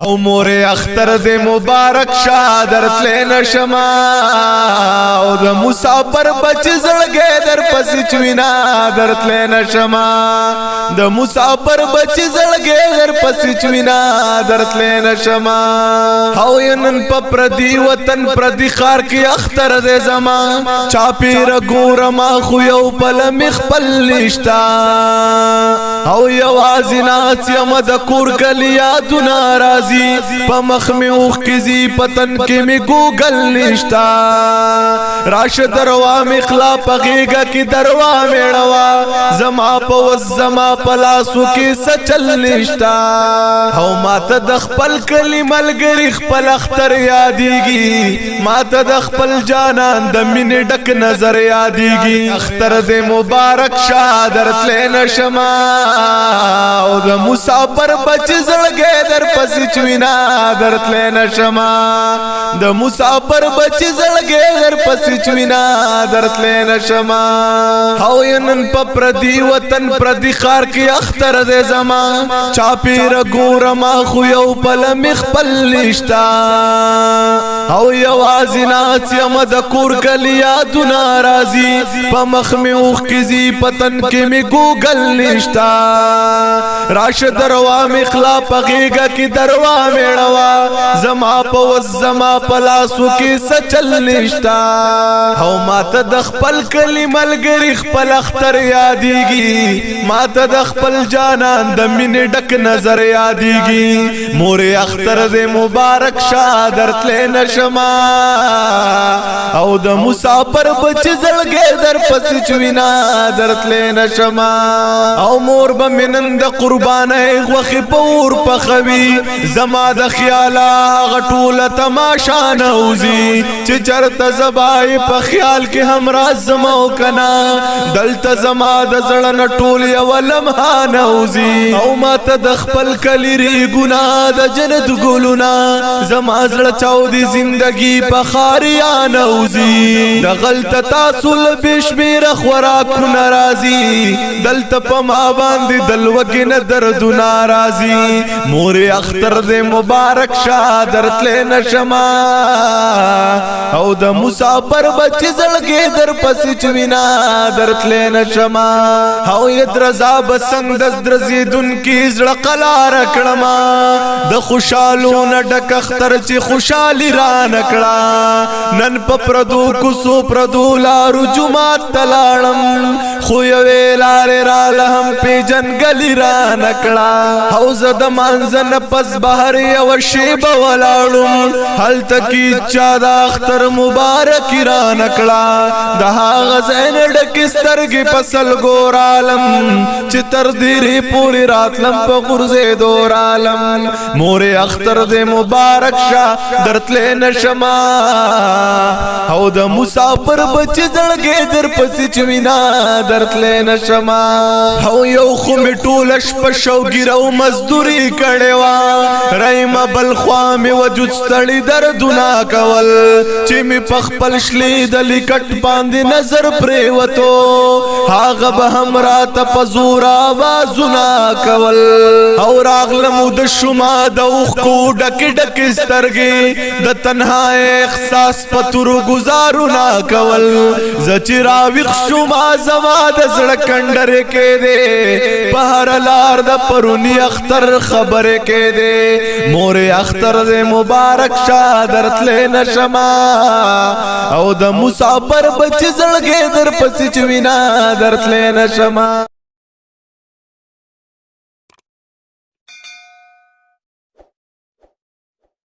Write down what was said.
او مور اختر دے مبارک شادر تلین شما او دا مسافر بچ زړګې در پسې چوینا در تلین شما دا مسافر بچ زړګې در پسې چوینا در تلین شما او نن په پردي وطن پردي خار کې اختر دے زما چاپیر ګور ما خو یو پل مخبل نشتا او یوازې ناس یم د کور کلیا دنا راځي پمخ میں اوخکزی پتن کے میں گوگل نشتا راش دروا مخلا پغیگا کی دروا میڑوا زما پوز زما پلاسو کی سچل نشتا او مات دخپل کلی ملگری خپل اختر یادیگی مات دخپل جانان دمین ڈک نظر یادیگی اختر دے مبارک شادر تلین شما او دا مسافر بچ زړګې در پسې چوینا در تلین شما د مسافر بچ زړګې در پسې چوینا در تلین شما او نن په پردي وطن پردي خار کې اختر دې زما چاپیر ګور ما خو یو پل مخبل نشتا او یوازې ناس یم د کور کلیا دنا راځي په مخ مې اوښکې زی پتن کې مې ګوګل نشتا راش دروا مخلا پغیگا کی دروا میڑوا زما پوز زما پلاسو کی سچل نشتا او مات دخپل کلی ملگری خپل اختر یادیگی مات دخپل جانان دمین ڈک نظر یادیگی مور اختر دے مبارک شادر تلین شما او د مسافر بچ زړګې در پسې چوینا در تلین شما او مور بمنن د قربانه غوخي پور پخوي زما د خیالا غټول تماشا نوزي چې چرته زبای په خیال کې همرا زما کنا دلته زما د زړه نټول یو لمحه نوزي او ماته د خپل کلی ری ګنا د جنت ګلونا زما زړه چاودي زندگی په خاریا نوزي د غلطه تاسو بشمیر خوراک ناراضي دلته په ما باندې دلوګ نه درد ناراضي مور اختر دے مبارک شادر تلین شما او د مسافر بچ زړګې در پسې چوینا در تلین شما او یدرزا بسنگ دز درزی دن کی زړه قلار کړما د خوشالو نه ډک اختر چې خوشالي را نکړه نن په پردو کوسو پردو لارو جمعات تلاړم خو یوې لارې را لهم پیجن گلی را نکړه او زد منزن پس بهر یو شیب ولاړم هل تکی چا د اختر مبارک را نکړه د هغه زین ډک سترګې پسل ګور عالم چې تر دې پوری راتلم په غرزه دور عالم مور اختر دې مبارک شه درتلې نشما او د مسافر بچ زړګې در پسې چوینا درتلې نشما او یو خو میټول شپ شو ګیرو مزدوری کړي وا رایم بل خوا می وجود ستړي دردونه کول چې می پخپل شلې د لیکټ باندې نظر پرې وته هغه به هم رات پزور आवाजونه کول او راغلم د شما د اوخ کو ډک ډک سترګې د تنها احساس پتور گزارونه کول زچرا وښ شما زما د زړه کندره کې دے پهر لار د پرونی اختر خبره کې دے مور اختر دے مبارک شادر تلین شما او د مسافر بچ زړګې در پسې چوینا در تلین شما